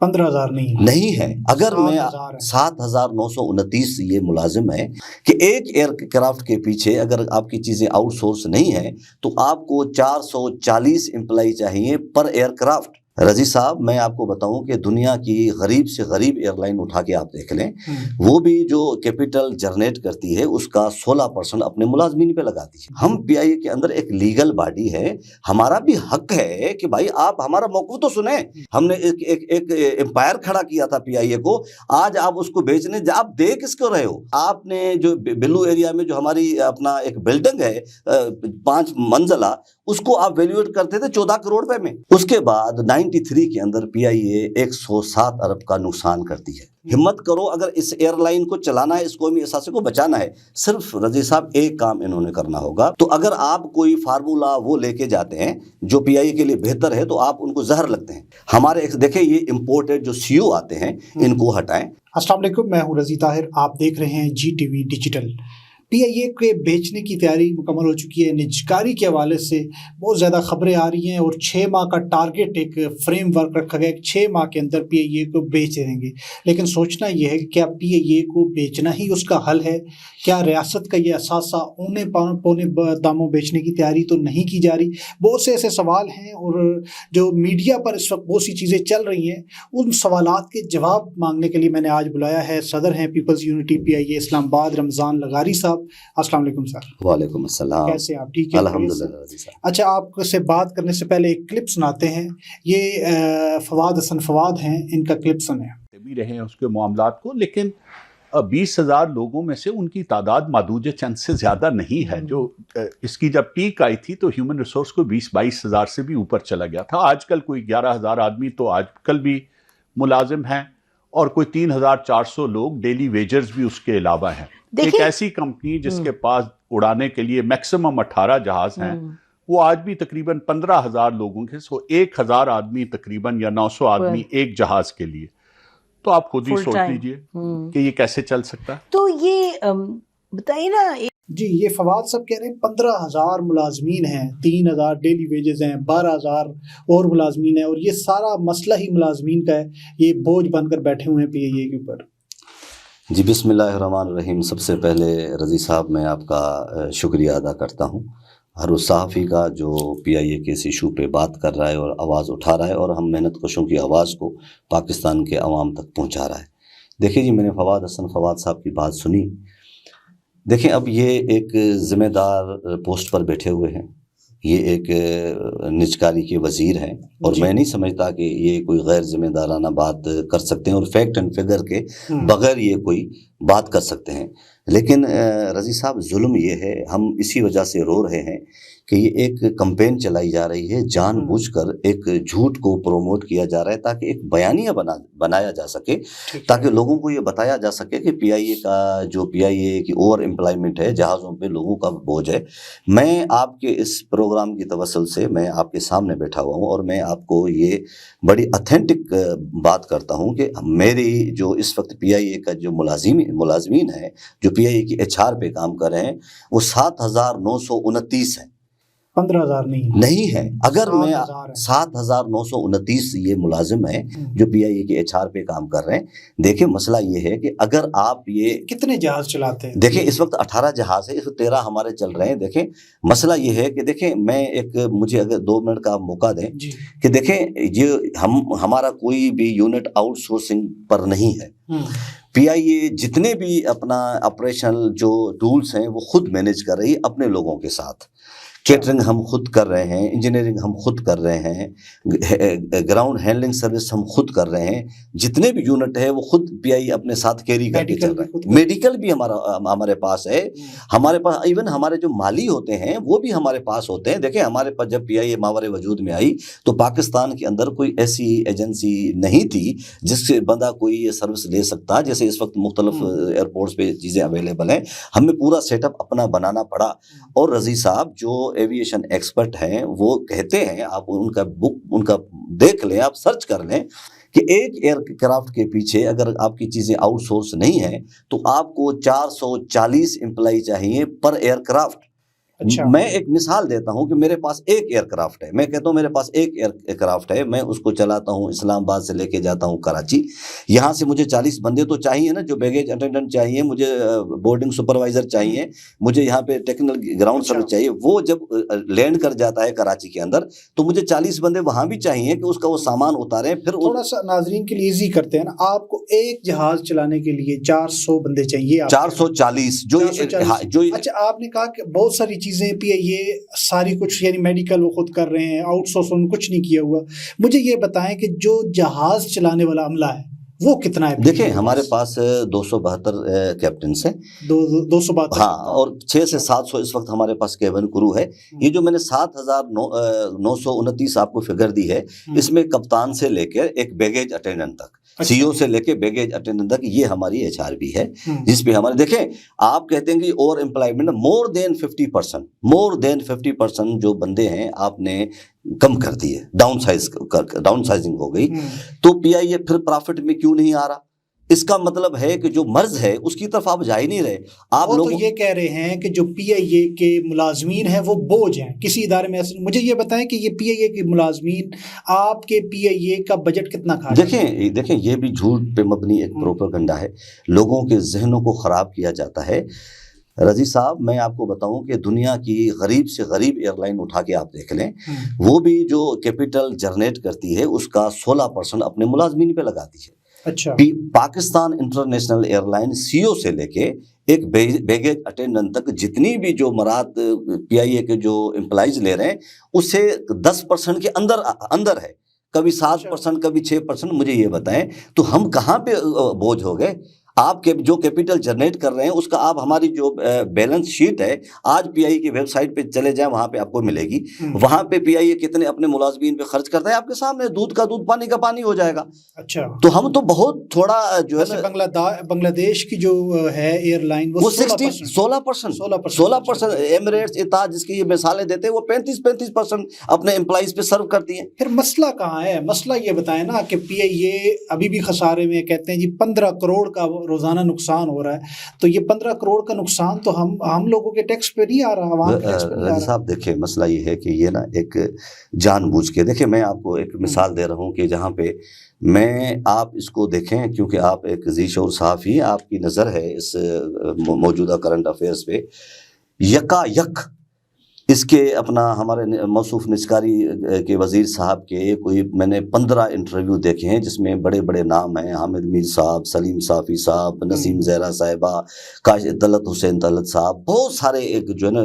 15,000 نہیں ہے. اگر میں 7,929 یہ ملازم ہیں کہ ایک ایئر کرافٹ کے پیچھے اگر آپ کی چیزیں آؤٹ سورس نہیں ہیں تو آپ کو 440 امپلائی چاہیے پر ایئر کرافٹ. رضی صاحب میں آپ کو بتاؤں کہ دنیا کی غریب سے غریب ایئر لائن اٹھا کے آپ دیکھ لیں، وہ بھی جو کیپٹل جنریٹ کرتی ہے اس کا 16% اپنے ملازمین پہ لگاتی ہے. ہم پی آئی اے کے اندر ایک لیگل باڈی ہے، ہمارا بھی حق ہے کہ بھائی آپ ہمارا موقف تو سنیں. ہم نے ایک امپائر کھڑا کیا تھا پی آئی اے کو، آج آپ اس کو بیچنے آپ دے کس کو رہے ہو؟ آپ نے جو بلو ایریا میں جو ہماری اپنا ایک بلڈنگ ہے 5 منزلہ، اس کو آپ ویلیویٹ کرتے تھے 14 کروڑ روپے میں. اس کے بعد 93 کے اندر پی آئی اے 107 ارب کا نقصان کرتی ہے. ہمت کرو، اگر اس ایئر لائن کو چلانا ہے، اس قومی اثاثے کو بچانا ہے، صرف رضی صاحب ایک کام انہوں نے کرنا ہوگا. تو اگر آپ کوئی فارمولا وہ لے کے جاتے ہیں جو پی آئی اے کے لیے بہتر ہے تو آپ ان کو زہر لگتے ہیں. ہمارے دیکھیں یہ امپورٹڈ جو سی او آتے ہیں ان کو ہٹائیں. السلام علیکم، میں ہوں رضی طاہر، آپ دیکھ رہے ہیں جی ٹی وی ڈیجیٹل. پی آئی اے کے بیچنے کی تیاری مکمل ہو چکی ہے. نجکاری کے حوالے سے بہت زیادہ خبریں آ رہی ہیں اور 6 ماہ کا ٹارگٹ ایک فریم ورک رکھا گیا کہ 6 ماہ کے اندر پی آئی اے کو بیچ دیں گے. لیکن سوچنا یہ ہے کہ کیا پی آئی اے کو بیچنا ہی اس کا حل ہے؟ کیا ریاست کا یہ اثاثہ اونے پونے داموں بیچنے کی تیاری تو نہیں کی جا رہی؟ بہت سے ایسے سوال ہیں اور جو میڈیا پر اس وقت بہت سی چیزیں چل رہی ہیں، ان سوالات کے جواب مانگنے کے لیے میں نے آج بلایا ہے. صدر ہیں پیپلز یونٹی پی آئی اے اسلام آباد، رمضان لغاری صاحب. السلام علیکم سر. وعلیکم السلام. کیسے آپ؟ ٹھیک ہے الحمدللہ. اچھا، آپ سے بات کرنے سے پہلے ایک کلپ سناتے ہیں. یہ فواد حسن فواد ہیں، ان کا کلپ سنیں. بھی رہے ہیں اس کے معاملات کو، لیکن 20,000 لوگوں میں سے ان کی تعداد معدود چند سے زیادہ نہیں ہے. جو اس کی جب پیک آئی تھی تو ہیومن ریسورس کو 20-22 ہزار سے بھی اوپر چلا گیا تھا. آج کل کوئی 11,000 آدمی تو آج کل بھی ملازم ہیں اور کوئی 3,400 لوگ ڈیلی ویجرز بھی اس کے علاوہ ہیں. ایک ایسی کمپنی جس کے پاس اڑانے کے لیے میکسیمم 18 جہاز ہیں، وہ آج بھی تقریباً 15,000 لوگوں کے 1,000 آدمی تقریباً یا 900 آدمی ایک جہاز کے لیے. تو آپ خود ہی سوچ لیجئے کہ یہ کیسے چل سکتا ہے. تو یہ بتائیے نا. جی، یہ فواد صاحب کہہ رہے ہیں 15,000 ملازمین ہیں، 3,000 ڈیلی ویجز ہیں، 12,000 اور ملازمین ہیں، اور یہ سارا مسئلہ ہی ملازمین کا ہے. یہ بوجھ بن کر بیٹھے ہوئے ہیں پی آئی اے کے اوپر. جی بسم اللہ الرحمن الرحیم. سب سے پہلے رضی صاحب میں آپ کا شکریہ ادا کرتا ہوں، ہر اس صحافی کا جو پی آئی اے کے اس ایشو پہ بات کر رہا ہے اور آواز اٹھا رہا ہے اور ہم محنت کشوں کی آواز کو پاکستان کے عوام تک پہنچا رہا ہے. دیکھیں جی، میں نے فواد حسن فواد صاحب کی بات سنی. دیکھیں اب یہ ایک ذمہ دار پوسٹ پر بیٹھے ہوئے ہیں، یہ ایک نجکاری کے وزیر ہیں، اور میں نہیں سمجھتا کہ یہ کوئی غیر ذمہ دارانہ بات کر سکتے ہیں اور فیکٹ اینڈ فگر کے بغیر یہ کوئی بات کر سکتے ہیں. لیکن رضی صاحب، ظلم یہ ہے، ہم اسی وجہ سے رو رہے ہیں کہ یہ ایک کمپین چلائی جا رہی ہے، جان بوجھ کر ایک جھوٹ کو پروموٹ کیا جا رہا ہے تاکہ ایک بیانیہ بنایا جا سکے، تاکہ لوگوں کو یہ بتایا جا سکے کہ پی آئی اے کا جو پی آئی اے کی اوور امپلائمنٹ ہے، جہازوں پہ لوگوں کا بوجھ ہے. میں آپ کے اس پروگرام کی توسل سے میں آپ کے سامنے بیٹھا ہوا ہوں اور میں آپ کو یہ بڑی اتھینٹک بات کرتا ہوں کہ میری جو اس وقت پی آئی اے کا جو ملازمین ہیں جو پی آئی اے کی ایچ آر پہ کام کر رہے ہیں وہ 7,929 ہیں. 15,000 نہیں ہے. اگر میں 7,929 یہ ملازم ہیں جو پی آئی اے کے ایچ آر پہ کام کر رہے ہیں. دیکھیں مسئلہ یہ ہے کہ اگر آپ یہ کتنے جہاز چلاتے ہیں؟ دیکھیں اس وقت 18 جہاز ہے، اس وقت 13 ہمارے چل رہے ہیں. دیکھیں مسئلہ یہ ہے کہ دیکھیں میں مجھے اگر 2 منٹ کا موقع دیں کہ دیکھیں یہ ہمارا کوئی بھی یونٹ آؤٹ سورسنگ پر نہیں ہے. پی آئی اے جتنے بھی اپنا آپریشنل جو ٹولز ہیں وہ خود مینیج کر رہی ہے اپنے لوگوں کے ساتھ. کیٹرنگ ہم خود کر رہے ہیں، انجینئرنگ ہم خود کر رہے ہیں، گراؤنڈ ہینڈلنگ سروس ہم خود کر رہے ہیں. جتنے بھی یونٹ ہے وہ خود پی آئی اپنے ساتھ کیری کر کے چل رہا ہے. میڈیکل بھی ہمارے پاس ہے، ہمارے پاس ایون ہمارے جو مالی ہوتے ہیں وہ بھی ہمارے پاس ہوتے ہیں. دیکھیں ہمارے پاس جب پی آئی اے ماورِ وجود میں آئی تو پاکستان کے اندر کوئی ایسی ایجنسی نہیں تھی جس سے بندہ کوئی یہ سروس لے سکتا. جیسے اس وقت مختلف ایئرپورٹس پہ چیزیں اویلیبل ہیں، ہمیں پورا سیٹ اپ اپنا بنانا پڑا. اور رضی صاحب جو ایویشن ایکسپرٹ ہیں وہ کہتے ہیں، آپ ان کا دیکھ لیں، آپ سرچ کر لیں کہ ایک ایئر کرافٹ کے پیچھے اگر آپ کی چیزیں آؤٹ سورس نہیں ہیں تو آپ کو 440 امپلائی چاہیے پر ایئر کرافٹ. اچھا میں ایک مثال دیتا ہوں کہ میرے پاس ایک ایئر کرافٹ ہے، میں کہتا ہوں میرے پاس ایک ایئر کرافٹ ہے، میں اس کو چلاتا ہوں، اسلام آباد سے لے کے جاتا ہوں کراچی، یہاں سے مجھے 40 بندے تو چاہیے نا، جو بیگیج اٹینڈنٹ چاہیے، مجھے بورڈنگ سپروائزر چاہیے، مجھے یہاں پہ ٹیکنیکل گراؤنڈ اچھا سروس چاہیے، وہ جب لینڈ کر جاتا ہے کراچی کے اندر تو مجھے 40 بندے وہاں بھی چاہیے کہ اس کا وہ سامان اتاریں، پھر تھوڑا سا ناظرین کے لیے ایزی کرتے ہیں نا، آپ کو ایک جہاز چلانے کے لیے 400 بندے چاہیے، 440 جو 440 اچھا آپ نے کہا کہ بہت ساری چیزیں یہ ساری کچھ یعنی میڈیکل وہ خود کر رہے ہیں، آؤٹ سورس کچھ نہیں کیا ہوا، مجھے یہ بتائیں کہ جو جہاز چلانے والا عملہ ہے وہ کتنا ہے؟ دیکھیں ہمارے پاس 272 کیپٹنس ہیں، 272 ہاں، اور 600 سے 700 اس وقت ہمارے پاس کیبن کرو ہے۔ یہ جو میں نے 7929 آپ کو فگر دی ہے، اس میں کپتان سے لے کے ایک بیگیج اٹینڈنٹ تک، سی او سے لے کے بیگیج اٹینڈنٹ تک، یہ ہماری ایچ آر بی ہے، جس پہ ہمارے دیکھیں آپ کہتے ہیں کہ اوور امپلائمنٹ مور دین 50% جو بندے ہیں آپ نے کم کر دیے، ڈاؤن سائزنگ ہو گئی، تو پی آئی اے پھر پرافٹ میں کیوں نہیں آ رہا؟ اس کا مطلب ہے کہ جو مرض ہے اس کی طرف آپ جا ہی نہیں رہے۔ آپ لوگ یہ کہہ رہے ہیں کہ جو پی آئی اے کے ملازمین ہیں وہ بوجھ ہیں کسی ادارے میں، مجھے یہ بتائیں کہ یہ پی آئی اے کے ملازمین آپ کے پی آئی اے کا بجٹ کتنا کھا رہے ہیں؟ دیکھیں یہ بھی جھوٹ پہ مبنی ایک پروپیگنڈا ہے، لوگوں کے ذہنوں کو خراب کیا جاتا ہے۔ رضی صاحب میں آپ کو بتاؤں کہ دنیا کی غریب سے غریب ایئر لائن اٹھا کے آپ دیکھ لیں، وہ بھی جو کیپٹل جنریٹ کرتی ہے اس کا 16% اپنے ملازمین پہ لگاتی ہے۔ اچھا پاکستان انٹرنیشنل ایئر لائن سی او سے لے کے ایک بیگیج اٹینڈنٹ تک جتنی بھی جو مراد پی آئی اے کے جو امپلائیز لے رہے ہیں اس سے 10% کے اندر ہے، کبھی 7%، کبھی 6%۔ مجھے یہ بتائیں تو ہم کہاں پہ بوجھ ہو گئے؟ آپ کے جو کیپٹل جنریٹ کر رہے ہیں اس کا آپ ہماری جو بیلنس شیٹ ہے آج پی آئی کی ویب سائٹ پہ چلے جائیں، وہاں پہ آپ کو ملے گی، وہاں پہ پی آئی اے کتنے اپنے ملازمین پہ خرچ کرتا ہے آپ کے سامنے، دودھ کا دودھ پانی کا پانی ہو جائے گا۔ اچھا تو ہم تو بہت تھوڑا جو ہے بنگلہ دیش کی جو ہے ایئر لائن وہ 16%، ایمریٹس، اتحاد جس کی یہ مثالیں دیتے ہیں وہ 35% اپنے امپلائیز پہ سرو کرتی ہیں۔ پھر مسئلہ کہاں ہے؟ مسئلہ یہ بتائیں نا کہ پی آئی اے ابھی بھی خسارے میں، کہتے ہیں جی 15 کروڑ کا روزانہ نقصان ہو رہا ہے، تو یہ 15 کروڑ کا نقصان تو ہم لوگوں کے ٹیکس پہ نہیں آ رہا، عوام کے ٹیکس پہ نہیں آ رہا۔ صاحب دیکھیں مسئلہ یہ ہے کہ یہ نا ایک جان بوجھ کے، دیکھیں میں آپ کو ایک مثال دے رہا ہوں کہ جہاں پہ میں آپ اس کو دیکھیں، کیونکہ آپ ایک ذی شعور صحافی، آپ کی نظر ہے اس موجودہ کرنٹ افیئرس پہ، یکا یک اس کے اپنا ہمارے موصوف نجکاری کے وزیر صاحب کے کوئی میں نے 15 انٹرویو دیکھے ہیں جس میں بڑے بڑے نام ہیں، حامد میر صاحب، سلیم صافی صاحب، نسیم زہرا صاحبہ، طلعت حسین طلعت صاحب، بہت سارے ایک جو ہے نا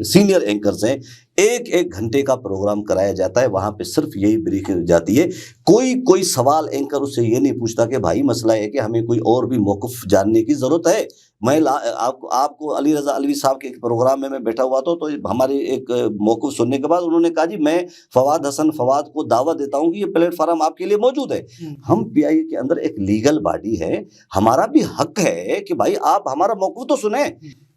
سینئر اینکرز ہیں، ایک گھنٹے کا پروگرام کرایا جاتا ہے، وہاں پہ صرف یہی بریف جاتی ہے، کوئی سوال اینکر اس سے یہ نہیں پوچھتا کہ بھائی مسئلہ ہے کہ ہمیں کوئی اور بھی موقف جاننے کی ضرورت ہے۔ میں آپ کو علی رضا علوی صاحب کے ایک پروگرام میں بیٹھا ہوا تھا، تو ہماری ایک موقف سننے کے بعد انہوں نے کہا جی میں فواد کو دعوت دیتا ہوں کہ یہ پلیٹ فارم آپ کے لیے موجود ہے۔ ہم پی آئی اے کے اندر ایک لیگل باڈی ہے، ہمارا بھی حق ہے کہ بھائی آپ ہمارا موقف تو سنیں،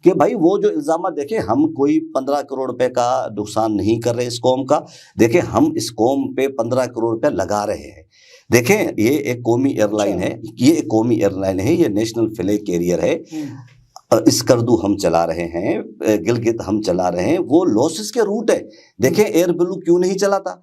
کہ بھائی وہ جو الزامات، دیکھیں ہم کوئی 15 کروڑ روپے کا نقصان نہیں کر رہے اس قوم کا، دیکھیں ہم اس قوم پہ 15 کروڑ روپے لگا رہے ہیں۔ دیکھیں یہ ایک قومی ایئر لائن ہے، یہ نیشنل فلیگ کیریئر ہے، اسکردو ہم چلا رہے ہیں، گلگت ہم چلا رہے ہیں، وہ لاسز کے روٹ ہے۔ دیکھیں ایئر بلو کیوں نہیں چلاتا؟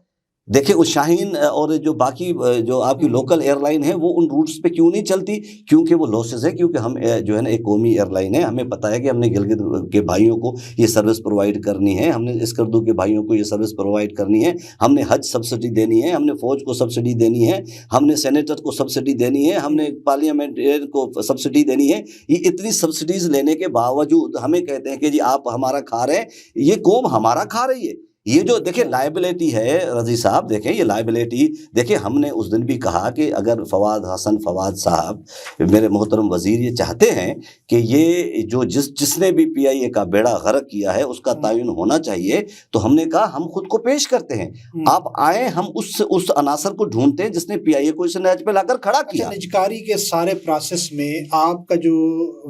دیکھیں وہ شاہین اور جو باقی جو آپ کی لوکل ایئر لائن ہے وہ ان روٹس پہ کیوں نہیں چلتی؟ کیونکہ وہ لاسز ہے، کیونکہ ہم جو ہے نا ایک قومی ایئر لائن ہے، ہمیں پتہ ہے کہ ہم نے گلگت کے بھائیوں کو یہ سروس پرووائڈ کرنی ہے، ہم نے اسکردو کے بھائیوں کو یہ سروس پرووائڈ کرنی ہے، ہم نے حج سبسڈی دینی ہے، ہم نے فوج کو سبسڈی دینی ہے، ہم نے سینیٹر کو سبسڈی دینی ہے، ہم نے پارلیمنٹ کو سبسڈی دینی ہے۔ یہ اتنی سبسڈیز لینے کے باوجود ہمیں کہتے ہیں کہ جی آپ ہمارا کھا رہے ہیں، یہ قوم ہمارا کھا رہی ہے۔ یہ جو دیکھیں لائبلٹی ہے رضی صاحب، دیکھیں یہ لائبلٹی، دیکھیں ہم نے اس دن بھی کہا کہ اگر فواد صاحب میرے محترم وزیر یہ چاہتے ہیں کہ یہ جو جس نے بھی پی آئی اے کا بیڑا غرق کیا ہے اس کا تعین ہونا چاہیے، تو ہم نے کہا ہم خود کو پیش کرتے ہیں، آپ آئیں، ہم اس عناصر کو ڈھونڈتے ہیں جس نے پی آئی اے کو اس نہج پہ لا کر کھڑا کیا۔ نجکاری کے سارے پروسیس میں آپ کا جو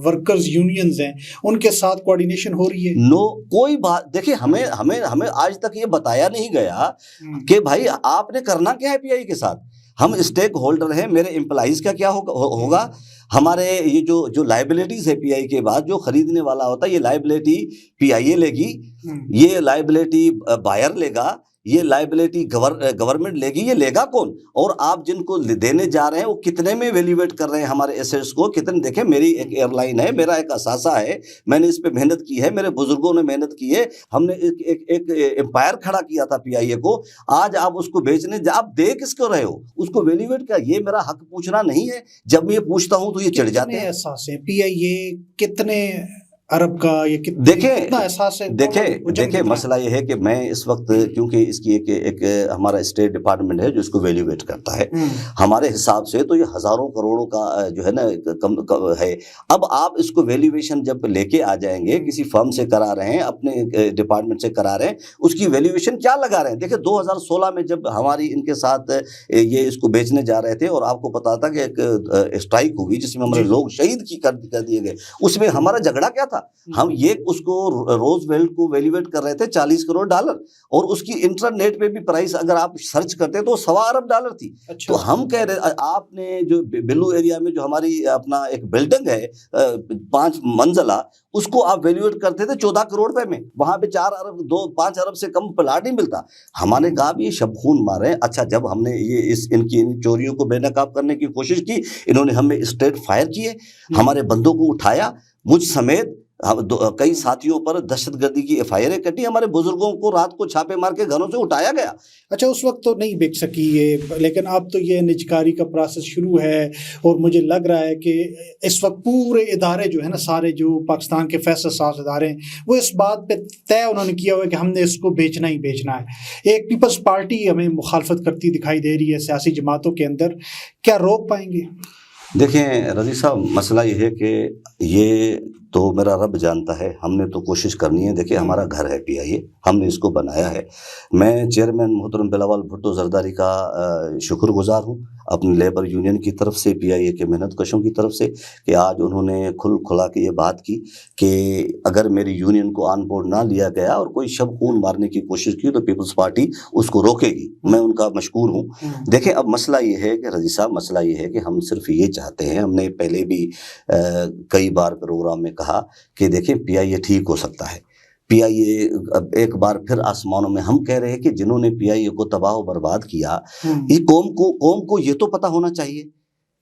ورکرز یونینز ہیں ان کے ساتھ کوارڈینیشن ہو رہی ہے؟ نو، کوئی بات، دیکھیں ہمیں آج تک یہ بتایا نہیں گیا کہ بھائی آپ نے کرنا کیا ہے پی آئی کے ساتھ۔ ہم اسٹیک ہولڈر ہیں، میرے امپلائیز کا کیا ہوگا، ہمارے یہ جو لائبلٹیز ہے پی آئی کے بعد جو خریدنے والا ہوتا ہے، یہ لائبلٹی پی آئی اے لے گی، یہ لائبلٹی بائر لے گا، یہ لائبلٹی گورنمنٹ لے گی، یہ لے گا کون؟ اور آپ جن کو دینے جا رہے ہیں وہ کتنے میں ویلیویٹ کر رہے ہیں ہمارے ایسیٹس کو، کتنے؟ دیکھیں میری ایک ایئر لائن ہے، میرا ایک اثاثہ ہے، میں نے اس پہ محنت کی ہے، میرے بزرگوں نے محنت کی ہے، ہم نے ایک امپائر کھڑا کیا تھا پی آئی اے کو، آج آپ اس کو بیچنے آپ دے کس کو رہے ہو؟ اس کو ویلیویٹ کیا؟ یہ میرا حق پوچھنا نہیں ہے، جب میں یہ پوچھتا ہوں تو یہ چڑھ جاتے ہیں۔ احساس ہے پی آئی اے کتنے ارب کا، یہ دیکھیں احساس ہے؟ دیکھیں مسئلہ یہ ہے کہ میں اس وقت کیونکہ اس کی ایک ہمارا اسٹیٹ ڈپارٹمنٹ ہے جو اس کو ویلیویٹ کرتا ہے، ہمارے حساب سے تو یہ ہزاروں کروڑوں کا جو ہے نا کم ہے۔ اب آپ اس کو ویلیویشن جب لے کے آ جائیں گے، کسی فرم سے کرا رہے ہیں، اپنے ڈپارٹمنٹ سے کرا رہے ہیں، اس کی ویلیویشن کیا لگا رہے ہیں؟ دیکھیں 2016 میں جب ہماری ان کے ساتھ یہ اس کو بیچنے جا رہے تھے اور آپ کو پتا تھا کہ ایک اسٹرائک ہوئی جس میں ہمارے لوگ شہید کر دیے گئے، اس میں ہمارا جھگڑا کیا تھا؟ ہم یہ اس کو روز ویلڈ کو ویلیویٹ کر رہے تھے $40 کروڑ، اور اس کی انٹرنیٹ پہ بھی پرائس اگر آپ سرچ کرتے تو $1.25 ارب تھی۔ تو ہم کہہ رہے آپ نے جو بلو ایریا میں جو ہماری اپنا ایک بلڈنگ ہے 5 منزلہ، اس کو آپ ویلیویٹ کرتے تھے 14 کروڑ روپے میں، وہاں پہ 4 ارب 5 ارب سے کم پلاٹ نہیں ملتا۔ ہمارے کہا بھی یہ شب خون مارے۔ اچھا جب ہم نے یہ ان کی چوریوں کو بے نقاب کرنے کی کوشش کی، انہوں نے ہمیں اسٹیٹ فائر کیے، ہمارے بندوں کو اٹھایا، مجھ سمیت کئی ساتھیوں پر دہشت گردی کی ایف آئی آریں کٹی، ہمارے بزرگوں کو رات کو چھاپے مار کے گھروں سے اٹھایا گیا۔ اچھا اس وقت تو نہیں بک سکی یہ، لیکن اب تو یہ نجکاری کا پروسیس شروع ہے، اور مجھے لگ رہا ہے کہ اس وقت پورے ادارے جو ہے نا، سارے جو پاکستان کے فیصلہ ساز ادارے ہیں، وہ اس بات پہ طے انہوں نے کیا ہوا ہے کہ ہم نے اس کو بیچنا ہی بیچنا ہے۔ ایک پیپلز پارٹی ہمیں مخالفت کرتی دکھائی دے رہی ہے سیاسی جماعتوں کے اندر، کیا روک پائیں گے؟ دیکھیں رضی صاحب، مسئلہ یہ ہے کہ یہ تو میرا رب جانتا ہے، ہم نے تو کوشش کرنی ہے۔ دیکھیں ہمارا گھر ہے پی آئی اے، ہم نے اس کو بنایا ہے۔ میں چیئرمین محترم بلاول بھٹو زرداری کا شکر گزار ہوں اپنی لیبر یونین کی طرف سے، پی آئی اے کے محنت کشوں کی طرف سے، کہ آج انہوں نے کھلا کے یہ بات کی کہ اگر میری یونین کو آن بورڈ نہ لیا گیا اور کوئی شب خون مارنے کی کوشش کی تو پیپلز پارٹی اس کو روکے گی۔ میں ان کا مشکور ہوں۔ دیکھیں اب مسئلہ یہ ہے کہ رضی صاحب، مسئلہ یہ ہے کہ ہم صرف یہ چاہتے ہیں، ہم نے پہلے بھی کئی بار پروگرام میں کہا کہ دیکھیں پی آئی اے ٹھیک ہو سکتا ہے، پی آئی اے اب ایک بار پھر آسمانوں میں۔ ہم کہہ رہے ہیں کہ جنہوں نے پی آئی اے کو تباہ و برباد کیا، یہ قوم کو یہ تو پتہ ہونا چاہیے۔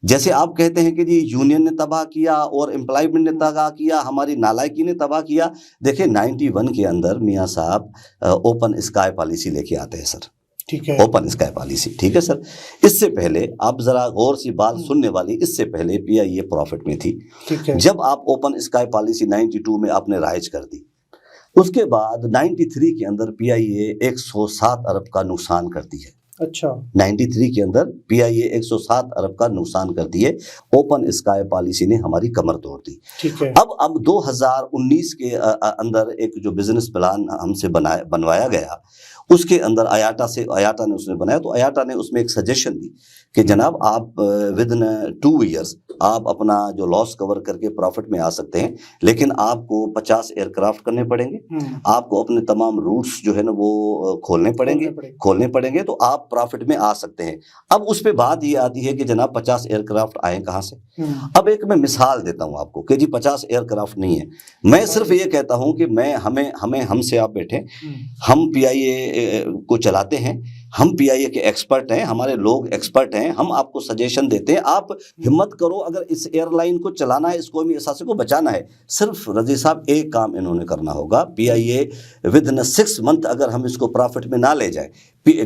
جیسے آپ کہتے ہیں کہ جی یونین نے تباہ کیا اور امپلائمنٹ نے تباہ کیا، ہماری نالائکی نے تباہ کیا۔ دیکھیں 91 کے اندر میاں صاحب اوپن اسکائی پالیسی لے کے آتے ہیں سر، ٹھیک ہے، اوپن اسکائی پالیسی، ٹھیک ہے سر۔ اس سے پہلے آپ ذرا غور سی بات سننے والی، اس سے پہلے پی آئی اے پروفٹ میں تھی۔ جب آپ اوپن اسکائی پالیسی 92 میں آپ نے رائج کر دی، اس کے بعد 93 کے اندر پی آئی اے 107 ارب کا نقصان کرتی ہے۔ اچھا 93 کے اندر پی آئی اے 107 ارب کا نقصان کرتی ہے۔ اوپن اسکائی پالیسی نے ہماری کمر توڑ دی۔ ٹھیک ہے، اب 2019 کے اندر ایک جو بزنس پلان ہم سے بنوایا گیا، اس کے اندر آیاٹا نے اس نے بنایا، تو آیاٹا نے اس میں ایک سجیشن دی کہ جناب آپ ودن 2 ایئرز آپ اپنا جو لاس کور کر کے پروفٹ میں آ سکتے ہیں، لیکن آپ کو 50 ایئر کرافٹ کرنے پڑیں گے، آپ کو اپنے تمام روٹس جو ہے نا وہ کھولنے پڑیں گے تو آپ پروفٹ میں آ سکتے ہیں۔ اب اس پہ بات یہ آتی ہے کہ جناب 50 ایئر کرافٹ آئیں کہاں سے؟ اب ایک میں مثال دیتا ہوں آپ کو کہ جی 50 ایئر کرافٹ نہیں ہے، میں صرف یہ کہتا ہوں کہ ہم سے آپ بیٹھیں، ہم پی آئی اے کو چلاتے ہیں، ہم پی آئی اے کے ایکسپرٹ ہیں، ہمارے لوگ ایکسپرٹ ہیں، ہم آپ کو سجیشن دیتے ہیں، آپ ہمت کرو، اگر اس ایئر لائن کو چلانا ہے، اس قومی اثاثے کو بچانا ہے، صرف رضی صاحب ایک کام انہوں نے کرنا ہوگا۔ پی آئی اے ودن 6 منتھ اگر ہم اس کو پروفٹ میں نہ لے جائیں،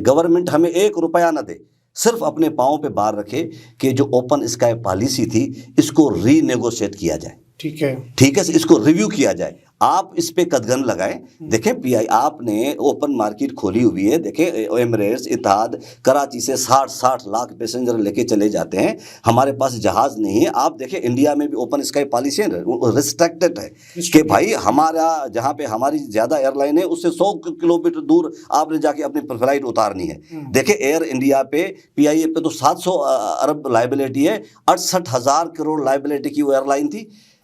گورنمنٹ ہمیں 1 روپیہ نہ دے، صرف اپنے پاؤں پہ بار رکھے کہ جو اوپن اسکائی پالیسی تھی اس کو ری نیگوشیٹ کیا جائے، ٹھیک ہے، اس کو ریویو کیا جائے، آپ اس پہ قدغن لگائیں۔ دیکھیں پی آئی آپ نے اوپن مارکیٹ کھولی ہوئی ہے، دیکھیں ایمریٹس، اتحاد کراچی سے 60 لاکھ پیسنجر لے کے چلے جاتے ہیں، ہمارے پاس جہاز نہیں ہے۔ آپ دیکھیں انڈیا میں بھی اوپن اسکائی پالیسی ریسٹرکٹڈ ہے کہ بھائی ہمارا جہاں پہ ہماری زیادہ ایئر لائن ہے اس سے 100 کلومیٹر دور آپ نے جا کے اپنی فلائٹ اتارنی ہے۔ دیکھیں ایئر انڈیا پہ پی آئی اے پہ تو 700 ارب لائبلٹی ہے، 68,000 کروڑ لائبلٹی کی وہ ایئر لائن تھی۔